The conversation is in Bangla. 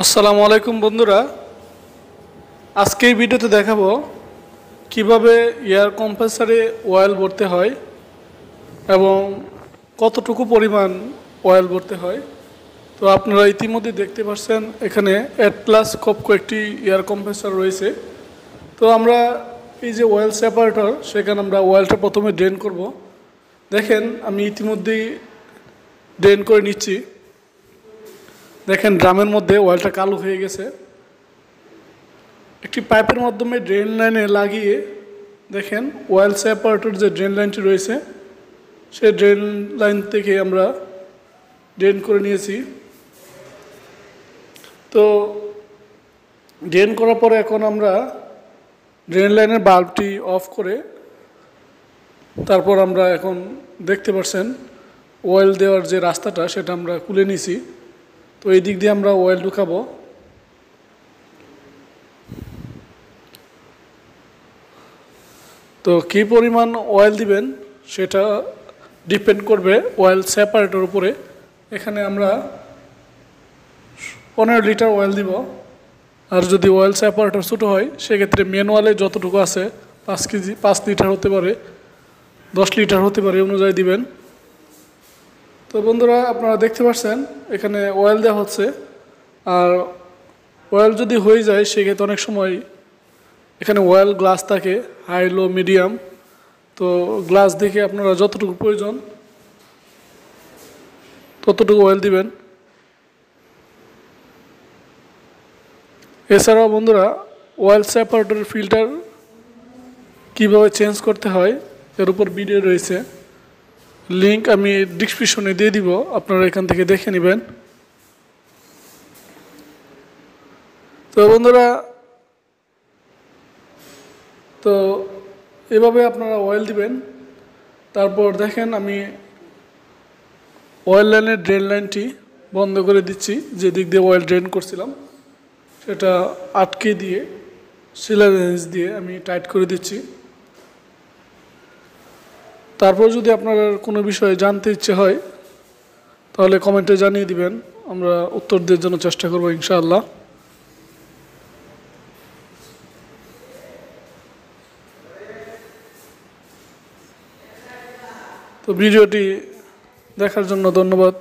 আসসালামু আলাইকুম বন্ধুরা, আজকে এই ভিডিওতে দেখাবো কিভাবে এয়ার কম্প্রেসারে অয়েল ভরতে হয় এবং কতটুকু পরিমাণ অয়েল ভরতে হয়। তো আপনারা ইতিমধ্যে দেখতে পাচ্ছেন এখানে অ্যাটলাস কপকো একটি এয়ার কম্প্রেসার রয়েছে। তো আমরা এই যে অয়েল সেপারেটর, সেখানে আমরা অয়েলটা প্রথমে ড্রেন করব। দেখেন আমি ইতিমধ্যেই ড্রেন করে নিচ্ছি। দেখেন ড্রামের মধ্যে অয়েলটা কালো হয়ে গেছে। একটি পাইপের মাধ্যমে ড্রেন লাইনে লাগিয়ে দেখেন অয়েল সেপারেটর যে ড্রেন লাইনটি রয়েছে সেই ড্রেন লাইন থেকে আমরা ড্রেন করে নিয়েছি। তো ড্রেন করার পরে এখন আমরা ড্রেন লাইনের বাল্বটি অফ করে তারপর আমরা এখন দেখতে পাচ্ছেন অয়েল দেওয়ার যে রাস্তাটা সেটা আমরা খুলে নিয়েছি। তো এই দিক দিয়ে আমরা অয়েল ঢুকাবো। তো কী পরিমাণ অয়েল দিবেন সেটা ডিপেন্ড করবে অয়েল সেপারেটর উপরে। এখানে আমরা 15 লিটার অয়েল দিব। আর যদি অয়েল সেপারেটর ছোটো হয় সেক্ষেত্রে ম্যানুয়ালে যতটুকু আছে 5 লিটার হতে পারে, 10 লিটার হতে পারে, অনুযায়ী দিবেন। তো বন্ধুরা আপনারা দেখতে পাচ্ছেন এখানে অয়েল দেওয়া হচ্ছে। আর অয়েল যদি হয়ে যায় সেক্ষেত্রে অনেক সময় এখানে অয়েল গ্লাস থাকে, হাই লো মিডিয়াম। তো গ্লাস দেখে আপনারা যতটুকু প্রয়োজন ততটুকু অয়েল দিবেন। এছাড়াও বন্ধুরা অয়েল সেপারেটরের ফিল্টার কীভাবে চেঞ্জ করতে হয় এর উপর ভিডিও রয়েছে, লিংক আমি ডিসক্রিপশনে দিয়ে দিব, আপনারা এখান থেকে দেখে নেবেন। তো বন্ধুরা তো এভাবে আপনারা অয়েল দিবেন। তারপর দেখেন আমি অয়েল লাইনের ড্রেন লাইনটি বন্ধ করে দিচ্ছি। যে দিক দিয়ে অয়েল ড্রেন করছিলাম সেটা আটকে দিয়ে সিলার রেঞ্জ দিয়ে আমি টাইট করে দিচ্ছি। তারপর যদি আপনার কোনো বিষয়ে জানতে ইচ্ছে হয় তাহলে কমেন্টে জানিয়ে দিবেন, আমরা উত্তর দেওয়ার জন্য চেষ্টা করব ইনশাআল্লাহ। তো ভিডিওটি দেখার জন্য ধন্যবাদ।